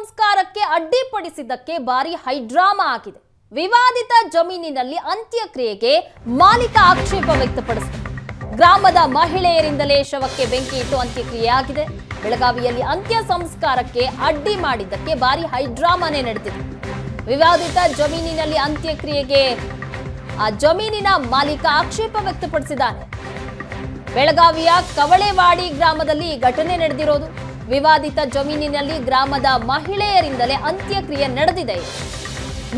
ಸಂಸ್ಕಾರಕ್ಕೆ ಅಡ್ಡಿಪಡಿಸಿದ್ದಕ್ಕೆ ಭಾರಿ ಹೈಡ್ರಾಮಾ ಆಗಿದೆ. ವಿವಾದಿತ ಜಮೀನಿನಲ್ಲಿ ಅಂತ್ಯಕ್ರಿಯೆಗೆ ಮಾಲೀಕ ಆಕ್ಷೇಪ ವ್ಯಕ್ತಪಡಿಸಿದರು. ಗ್ರಾಮದ ಮಹಿಳೆಯರಿಂದಲೇ ಶವಕ್ಕೆ ಬೆಂಕಿ ಇಟ್ಟು ಅಂತ್ಯಕ್ರಿಯೆ ಆಗಿದೆ. ಬೆಳಗಾವಿಯಲ್ಲಿ ಅಂತ್ಯ ಸಂಸ್ಕಾರಕ್ಕೆ ಅಡ್ಡಿ ಮಾಡಿದ್ದಕ್ಕೆ ಭಾರಿ ಹೈಡ್ರಾಮಾನೇ ನಡೆದಿದೆ. ವಿವಾದಿತ ಜಮೀನಿನಲ್ಲಿ ಅಂತ್ಯಕ್ರಿಯೆಗೆ ಆ ಜಮೀನಿನ ಮಾಲೀಕ ಆಕ್ಷೇಪ ವ್ಯಕ್ತಪಡಿಸಿದ್ದಾನೆ. ಬೆಳಗಾವಿಯ ಕವಳೆವಾಡಿ ಗ್ರಾಮದಲ್ಲಿ ಈ ಘಟನೆ ನಡೆದಿರೋದು. ವಿವಾದಿತ ಜಮೀನಿನಲ್ಲಿ ಗ್ರಾಮದ ಮಹಿಳೆಯರಿಂದಲೇ ಅಂತ್ಯಕ್ರಿಯೆ ನಡೆದಿದೆ.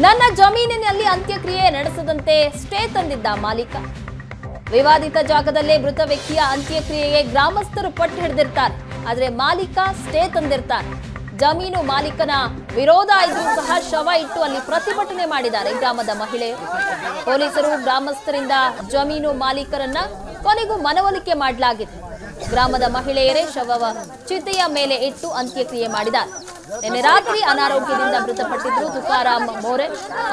ನನ್ನ ಜಮೀನಿನಲ್ಲಿ ಅಂತ್ಯಕ್ರಿಯೆ ನಡೆಸದಂತೆ ಸ್ಟೇ ತಂದಿದ್ದ ಮಾಲೀಕ. ವಿವಾದಿತ ಜಾಗದಲ್ಲೇ ಮೃತ ವ್ಯಕ್ತಿಯ ಅಂತ್ಯಕ್ರಿಯೆಗೆ ಗ್ರಾಮಸ್ಥರು ಪಟ್ಟು ಹಿಡಿದಿರ್ತಾರೆ, ಆದ್ರೆ ಮಾಲೀಕ ಸ್ಟೇ ತಂದಿರ್ತಾನೆ. ಜಮೀನು ಮಾಲೀಕನ ವಿರೋಧ ಇದ್ರೂ ಸಹ ಶವ ಇಟ್ಟು ಅಲ್ಲಿ ಪ್ರತಿಭಟನೆ ಮಾಡಿದ್ದಾರೆ ಗ್ರಾಮದ ಮಹಿಳೆಯರು. ಪೊಲೀಸರು ಗ್ರಾಮಸ್ಥರಿಂದ ಜಮೀನು ಮಾಲೀಕರನ್ನ ಕೊನೆಗೂ ಮನವೊಲಿಕೆ ಮಾಡಲಾಗಿದೆ. ಗ್ರಾಮದ ಮಹಿಳೆಯರೇ ಶವವ ಚಿತೆಯ ಮೇಲೆ ಇಟ್ಟು ಅಂತ್ಯಕ್ರಿಯೆ ಮಾಡಿದ್ದಾರೆ. ನಿನ್ನೆ ರಾತ್ರಿ ಅನಾರೋಗ್ಯದಿಂದ ಮೃತಪಟ್ಟಿದ್ರು ತುಕಾರಾಮ್ ಮೋರೆ.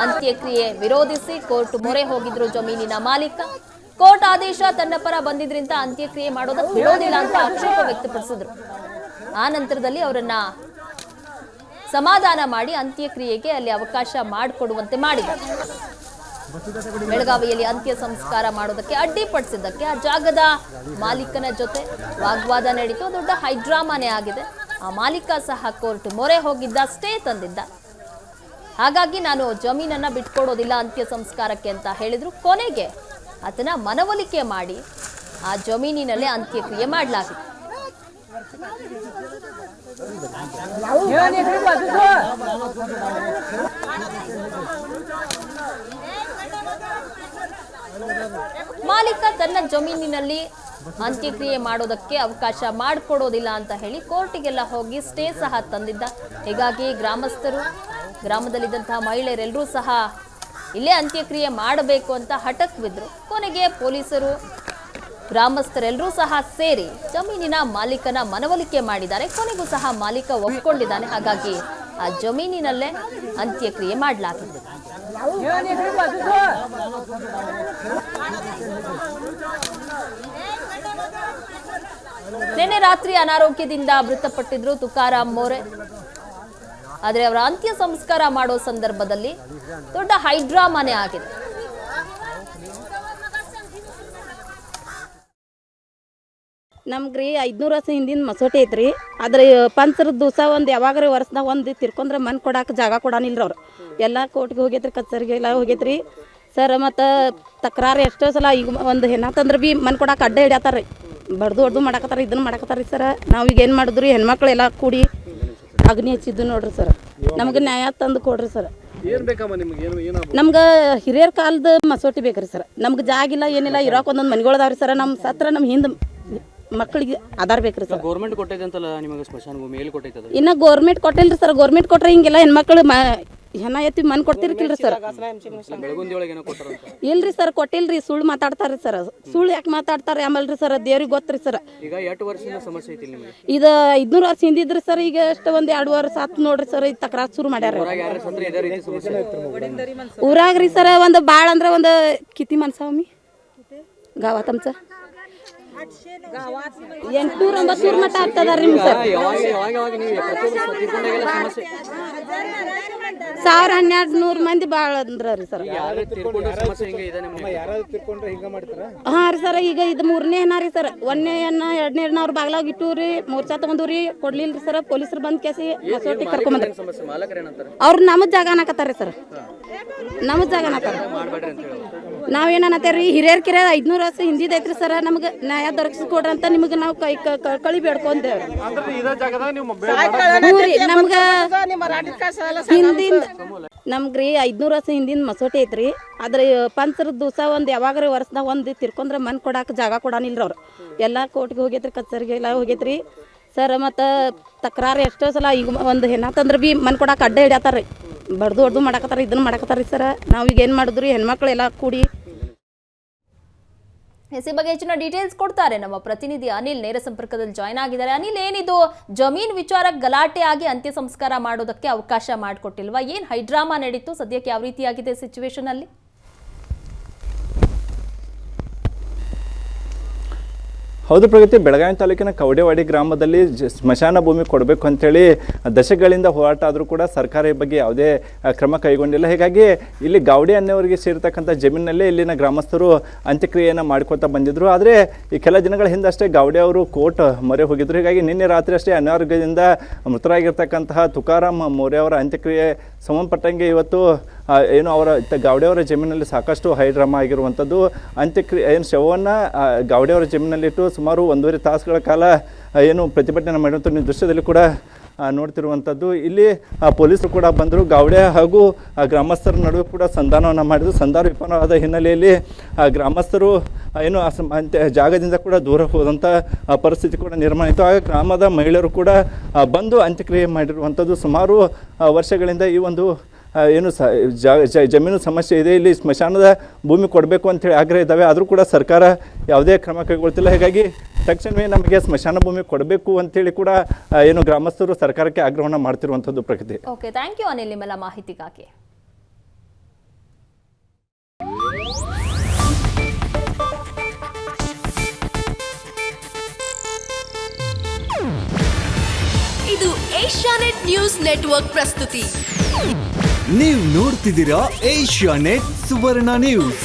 ಅಂತ್ಯಕ್ರಿಯೆ ವಿರೋಧಿಸಿ ಕೋರ್ಟ್ ಮೊರೆ ಹೋಗಿದ್ರು ಜಮೀನಿನ ಮಾಲೀಕ. ಕೋರ್ಟ್ ಆದೇಶ ತನ್ನ ಪರ ಬಂದಿದ್ರಿಂದ ಅಂತ್ಯಕ್ರಿಯೆ ಮಾಡೋದಕ್ಕೆ ಬಿಡೋದಿಲ್ಲ ಅಂತ ಆಕ್ಷೇಪ ವ್ಯಕ್ತಪಡಿಸಿದ್ರು. ಆ ನಂತರದಲ್ಲಿ ಅವರನ್ನ ಸಮಾಧಾನ ಮಾಡಿ ಅಂತ್ಯಕ್ರಿಯೆಗೆ ಅಲ್ಲಿ ಅವಕಾಶ ಮಾಡಿಕೊಡುವಂತೆ ಮಾಡಿದ್ದಾರೆ. ಬೆಳಗಾವಿಯಲ್ಲಿ ಅಂತ್ಯ ಸಂಸ್ಕಾರ ಮಾಡೋದಕ್ಕೆ ಅಡ್ಡಿಪಡಿಸಿದ್ದಕ್ಕೆ ಆ ಜಾಗದ ಮಾಲೀಕನ ಜೊತೆ ವಾಗ್ವಾದ ನಡೀತು. ದೊಡ್ಡ ಹೈಡ್ರಾಮಾನೇ ಆಗಿದೆ. ಆ ಮಾಲೀಕ ಸಹ ಕೋರ್ಟ್ ಮೊರೆ ಹೋಗಿದ್ದ, ಸ್ಟೇ ತಂದಿದ್ದ. ಹಾಗಾಗಿ ನಾನು ಜಮೀನನ್ನ ಬಿಟ್ಕೊಡೋದಿಲ್ಲ ಅಂತ್ಯ ಸಂಸ್ಕಾರಕ್ಕೆ ಅಂತ ಹೇಳಿದ್ರು. ಕೊನೆಗೆ ಆತನ ಮನವೊಲಿಕೆ ಮಾಡಿ ಆ ಜಮೀನಿನಲ್ಲೇ ಅಂತ್ಯಕ್ರಿಯೆ ಮಾಡಲಾಗಿದೆ. ಮಾಲೀಕ ತನ್ನ ಜಮೀನಿನಲ್ಲಿ ಅಂತ್ಯಕ್ರಿಯೆ ಮಾಡೋದಕ್ಕೆ ಅವಕಾಶ ಮಾಡಿಕೊಡೋದಿಲ್ಲ ಅಂತ ಹೇಳಿ ಕೋರ್ಟಿಗೆಲ್ಲ ಹೋಗಿ ಸ್ಟೇ ಸಹ ತಂದಿದ್ದ. ಹೀಗಾಗಿ ಗ್ರಾಮಸ್ಥರು, ಗ್ರಾಮದಲ್ಲಿದ್ದಂತಹ ಮಹಿಳೆಯರೆಲ್ಲರೂ ಸಹ ಇಲ್ಲೇ ಅಂತ್ಯಕ್ರಿಯೆ ಮಾಡಬೇಕು ಅಂತ ಹಠಕ್ಕೆ ಬಿದ್ರು. ಕೊನೆಗೆ ಪೊಲೀಸರು, ಗ್ರಾಮಸ್ಥರೆಲ್ಲರೂ ಸಹ ಸೇರಿ ಜಮೀನಿನ ಮಾಲೀಕನ ಮನವೊಲಿಕೆ ಮಾಡಿದ್ದಾರೆ. ಕೊನೆಗೂ ಸಹ ಮಾಲೀಕ ಒಪ್ಕೊಂಡಿದ್ದಾನೆ. ಹಾಗಾಗಿ ಆ ಜಮೀನಿನಲ್ಲೇ ಅಂತ್ಯಕ್ರಿಯೆ ಮಾಡಲಾಗಿದೆ. ನಿನ್ನೆ ರಾತ್ರಿ ಅನಾರೋಗ್ಯದಿಂದ ಮೃತಪಟ್ಟಿದ್ರು ತುಕಾರಾಮ್ ಮೋರೆ. ಆದ್ರೆ ಅವರ ಅಂತ್ಯ ಸಂಸ್ಕಾರ ಮಾಡೋ ಸಂದರ್ಭದಲ್ಲಿ ದೊಡ್ಡ ಹೈಡ್ರಾಮಾನೇ ಆಗಿದೆ. ನಮ್ಗ್ರಿ 500 ವರ್ಷ ಹಿಂದಿನ ಮಸೋಟಿ ಐತ್ರಿ. ಆದ್ರೆ ಪಂಚರದ ದಿವಸ ಒಂದು ಯಾವಾಗ್ರಿ ವರ್ಷದಾಗ ಒಂದು ತಿರ್ಕೊಂಡ್ರೆ ಮನ್ ಕೊಡಾಕ ಜಾಗ ಕೊಡಾನಿಲ್ರಿ ಅವ್ರು. ಎಲ್ಲ ಕೋರ್ಟ್ಗೆ ಹೋಗೈತ್ರಿ, ಕಚೇರಿಗೆ ಎಲ್ಲ ಹೋಗೈತ್ರಿ ಸರ್. ಮತ್ತು ತಕರಾರು ಎಷ್ಟೋ ಸಲ ಈಗ ಒಂದು ಹೆಣ್ಣಾತಂದ್ರೆ ಭೀ ಮನ್ ಕೊಡಾಕ ಅಡ್ಡ ಹಿಡಿಯತ್ತಾರ್ರಿ. ಬಡ್ದು ಹೊಡ್ದು ಮಾಡಕತ್ತಾರ, ಇದನ್ನ ಮಾಡಕತ್ತಾರ್ರಿ ಸರ್. ನಾವು ಈಗ ಏನು ಮಾಡಿದ್ರಿ, ಹೆಣ್ಮಕ್ಳು ಎಲ್ಲ ಕೂಡಿ ಅಗ್ನಿ ಹಚ್ಚಿದ್ದು ನೋಡ್ರಿ ಸರ್. ನಮ್ಗೆ ನ್ಯಾಯ ತಂದು ಕೊಡ್ರಿ ಸರ್. ನಮ್ಗೆ ಹಿರಿಯರ ಕಾಲದ ಮಸೋಟಿ ಬೇಕ್ರಿ ಸರ್. ನಮ್ಗೆ ಜಾಗಿಲ್ಲ, ಏನಿಲ್ಲ, ಇರೋಕೆ ಒಂದೊಂದು ಮನೆಗಳದಾವ್ರಿ ಸರ್. ನಮ್ಮ ಸತ್ರ ನಮ್ಮ ಹಿಂದೆ ಮಕ್ಕಳಿಗೆ ಆಧಾರ ಬೇಕ್ರಿ ಸರ್. ಗೌರ್ಮೆಂಟ್ ಕೊಟ್ಟೈತೆ ಅಂತಲ್ಲ ನಿಮಗೆ ಸ್ಮಶಾನ ಭೂಮಿ ಎಲ್ಲಿ ಕೊಟ್ಟೈತೆ? ಇನ್ನು ಗೌರ್ಮೆಂಟ್ ಕೊಟ್ಟಿಲ್ರಿ ಸರ್. ಗೌರ್ಮೆಂಟ್ ಕೊಟ್ರೆ ಹಿಂಗೆಲ್ಲ ಹೆಣ್ಮಕ್ಳು ಹೆಣ ಎತ್ತಿ ಮನ್ ಕೊಡ್ತಿರ್ಕಿಲ್ರಿ ಸರ್. ಇಲ್ರಿ ಸರ್, ಕೊಟ್ಟಿಲ್ರಿ. ಸುಳ್ಳು ಮಾತಾಡ್ತಾರ್ರಿ ಸರ್. ಸುಳ್ಳು ಯಾಕೆ ಮಾತಾಡ್ತಾರೆ ಆಮೇಲ್ರಿ ಸರ್, ದೇವ್ರಿಗೆ ಗೊತ್ತ್ರಿ ಸರ್. ಈಗ 8 ವರ್ಷದ ಸಮಸ್ಯೆ ಐತಿ ನಿಮಗೆ? ಇದು 500 ವರ್ಷ ಹಿಂದಿದ್ರಿ ಸರ್. ಈಗ ಎಷ್ಟು ಒಂದು 2 ವರ್ಷ ಆತು ನೋಡ್ರಿ ಸರ್. ಈ ತಕರಾರು ಶುರು ಮಾಡ್ಯಾರ ಊರಾಗ್ರಿ ಸರ್. ಒಂದು ಭಾಳ ಅಂದ್ರೆ ಒಂದು ಕಿತಿ ಮನ್ಸಾವಮಿ ಗಾವಾತಂಸ 800-900 ಮಟ್ಟ ಆಗ್ತದಾರ್ರಿ ಸರ್. 1000-1200 ಮಂದಿ ಭಾಳ ಅಂದ್ರಿ ಸರ್. ಹಾ ರೀ ಸರ್. ಈಗ ಇದು 3ನೇ ಹೆಣ ರೀ ಸರ್. 1ನೇ ಹೆಣ 2ನೇ ಹೆಣ ಅವ್ರ ಬಾಗ್ಲಾಗ ಇಟ್ಟು ರೀ ಮೋರ್ಚಾ ತಗೊಂಡ್ರಿ, ಕೊಡ್ಲಿಲ್ರಿ ಸರ್. ಪೊಲೀಸರು ಬಂದ್ ಕೇಸಿ ಮಸೋಟಿ ಕರ್ಕೊಂಬಂದ್ರಿ. ಅವ್ರು ನಮ್ಮದ್ ಜಾಗ ಅನ್ನಕತ್ತಾರ್ರಿ ಸರ್. ನಮ್ಮದ್ ಜಾಗ ಅನ್ನತ್ತಾರ. ನಾವೇನತ್ತೇವ್ರಿ, ಹಿರಿಯರ್ ಕಿರಿಯರ್ 500 ವರ್ಷ ಹಿಂದಿದೈತ್ರಿ ಸರ್. ನಮ್ಗೆ ನ್ಯಾಯ ದೊರಕಿಸ್ಕೊಡ್ರಿ ಅಂತ ನಿಮ್ಗೆ ನಾವು ಕಳಿ ಬೇಡ್ಕೊಂತೇವ್ರಿ. ನಮ್ಗ ಹಿಂದಿಂದ ನಮ್ಗ್ರಿ 500 ವರ್ಷ ಹಿಂದಿನ ಮಸೋಟಿ ಐತ್ರಿ. ಆದ್ರೆ ಪಂಚರದ ದಿವಸ ಒಂದು ಯಾವಾಗ್ರಿ ವರ್ಷದಾಗ ಒಂದು ತಿರ್ಕೊಂಡ್ರೆ ಮನ್ ಕೊಡಾಕ ಜಾಗ ಕೊಡಾನಿಲ್ರಿ ಅವ್ರು. ಎಲ್ಲ ಕೋರ್ಟ್ಗೆ ಹೋಗೈತ್ರಿ, ಕಚೇರಿಗೆ ಎಲ್ಲ ಹೋಗೈತ್ರಿ ಸರ್. ಮತ್ತು ತಕರಾರು ಎಷ್ಟೋ ಸಲ ಈಗ ಒಂದು ಹೆಣ್ಣಾತಂದ್ರೆ ಭೀ ಮನ್ ಕೊಡಾಕ ಅಡ್ಡ ಹಿಡಿಯತ್ತಾರ್ರಿ. ಬಡ್ದು ಹೊಡ್ದು ಮಾಡಕತ್ತಾರ, ಇದನ್ನ ಮಾಡಕತ್ತಾರ್ರಿ ಸರ್. ನಾವು ಈಗ ಏನು ಮಾಡಿದ್ರಿ, ಹೆಣ್ಮಕ್ಳು ಎಲ್ಲ ಕೂಡಿ ಈ ಬಗ್ಗೆ ಹೆಚ್ಚಿನ ಡೀಟೇಲ್ಸ್ ಕೊಡ್ತಾರೆ ನಮ್ಮ ಪ್ರತಿನಿಧಿ ಅನಿಲ್. ನೇರ ಸಂಪರ್ಕದಲ್ಲಿ ಜಾಯ್ನ್ ಆಗಿದ್ದಾರೆ. ಅನಿಲ್, ಏನಿದು ಜಮೀನ್ ವಿಚಾರ ಗಲಾಟೆ ಆಗಿ ಅಂತ್ಯ ಸಂಸ್ಕಾರ ಮಾಡೋದಕ್ಕೆ ಅವಕಾಶ ಮಾಡಿಕೊಟ್ಟಿಲ್ವಾ? ಏನ್ ಹೈಡ್ರಾಮಾ ನಡೀತು? ಸದ್ಯಕ್ಕೆ ಯಾವ ರೀತಿಯಾಗಿದೆ ಸಿಚುವೇಶನ್ ಅಲ್ಲಿ? ಹೌದು ಪ್ರಗತಿ, ಬೆಳಗಾವಿ ತಾಲೂಕಿನ ಕವಡೆವಾಡಿ ಗ್ರಾಮದಲ್ಲಿ ಸ್ಮಶಾನ ಭೂಮಿ ಕೊಡಬೇಕು ಅಂತೇಳಿ ದಶಕಗಳಿಂದ ಹೋರಾಟ ಆದರೂ ಕೂಡ ಸರ್ಕಾರ ಈ ಬಗ್ಗೆ ಯಾವುದೇ ಕ್ರಮ ಕೈಗೊಂಡಿಲ್ಲ. ಹೀಗಾಗಿ ಇಲ್ಲಿ ಗೌಡಿ ಅನ್ನೋರಿಗೆ ಸೇರಿರ್ತಕ್ಕಂಥ ಜಮೀನಲ್ಲೇ ಇಲ್ಲಿನ ಗ್ರಾಮಸ್ಥರು ಅಂತ್ಯಕ್ರಿಯೆಯನ್ನು ಮಾಡ್ಕೊತಾ ಬಂದಿದ್ದರು. ಆದರೆ ಈ ಕೆಲ ದಿನಗಳ ಹಿಂದಷ್ಟೇ ಗೌಡಿ ಅವರು ಕೋರ್ಟ್ ಮೊರೆ ಹೋಗಿದ್ರು. ಹೀಗಾಗಿ ನಿನ್ನೆ ರಾತ್ರಿ ಅಷ್ಟೇ ಅನಾರೋಗ್ಯದಿಂದ ಮೃತರಾಗಿರ್ತಕ್ಕಂತಹ ತುಕಾರಾಮ್ ಮೋರೆ ಅವರ ಅಂತ್ಯಕ್ರಿಯೆ ಸಂಬಂಧಪಟ್ಟಂಗೆ ಇವತ್ತು ಏನು ಅವರ ಗೌಡಿಯವರ ಜಮೀನಲ್ಲಿ ಸಾಕಷ್ಟು ಹೈಡ್ರಾಮಾ ಆಗಿರುವಂಥದ್ದು. ಅಂತ್ಯಕ್ರಿಯೆ ಏನು ಶವವನ್ನು ಗೌಡಿಯವರ ಜಮೀನಲ್ಲಿಟ್ಟು ಸುಮಾರು 1.5 ತಾಸುಗಳ ಕಾಲ ಏನು ಪ್ರತಿಭಟನೆ ಮಾಡಿರುವಂಥ ನೀವು ದೃಶ್ಯದಲ್ಲಿ ಕೂಡ ನೋಡ್ತಿರುವಂಥದ್ದು. ಇಲ್ಲಿ ಪೊಲೀಸರು ಕೂಡ ಬಂದರು. ಗೌಡೆ ಹಾಗೂ ಗ್ರಾಮಸ್ಥರ ನಡುವೆ ಕೂಡ ಸಂಧಾನವನ್ನು ಮಾಡಿದ್ರು. ಸಂಧಾನ ವಿಫಲವಾದ ಹಿನ್ನೆಲೆಯಲ್ಲಿ ಗ್ರಾಮಸ್ಥರು ಏನು ಜಾಗದಿಂದ ಕೂಡ ದೂರ ಹೋದಂಥ ಪರಿಸ್ಥಿತಿ ಕೂಡ ನಿರ್ಮಾಣ ಆಯಿತು. ಆಗ ಗ್ರಾಮದ ಮಹಿಳೆಯರು ಕೂಡ ಬಂದು ಅಂತ್ಯಕ್ರಿಯೆ ಮಾಡಿರುವಂಥದ್ದು. ಸುಮಾರು ವರ್ಷಗಳಿಂದ ಈ ಒಂದು ಏನು ಜಮೀನು ಸಮಸ್ಯೆ ಇದೆ, ಇಲ್ಲಿ ಸ್ಮಶಾನದ ಭೂಮಿ ಕೊಡಬೇಕು ಅಂತೇಳಿ ಆಗ್ರಹ ಇದ್ದಾವೆ. ಆದರೂ ಕೂಡ ಸರ್ಕಾರ ಯಾವುದೇ ಕ್ರಮ ಕೈಗೊಳ್ತಿಲ್ಲ. ಹೀಗಾಗಿ ತಕ್ಷಣವೇ ನಮಗೆ ಸ್ಮಶಾನ ಭೂಮಿ ಕೊಡಬೇಕು ಅಂತೇಳಿ ಕೂಡ ಏನು ಗ್ರಾಮಸ್ಥರು ಸರ್ಕಾರಕ್ಕೆ ಆಗ್ರಹವನ್ನು ಮಾಡ್ತಿರುವಂಥದ್ದು ಪ್ರಗತಿ. ಓಕೆ, ಥ್ಯಾಂಕ್ ಯು ಅನಿಲ್ ನಿಮ್ಮೆಲ್ಲ ಮಾಹಿತಿಗಾಗಿ. ಇದು ಏಷ್ಯಾನೆಟ್ ನ್ಯೂಸ್ ನೆಟ್ವರ್ಕ್ ಪ್ರಸ್ತುತಿ. ನೀವು ನೋಡ್ತಿದ್ದೀರಾ ಏಷ್ಯಾನೆಟ್ ಸುವರ್ಣ ನ್ಯೂಸ್.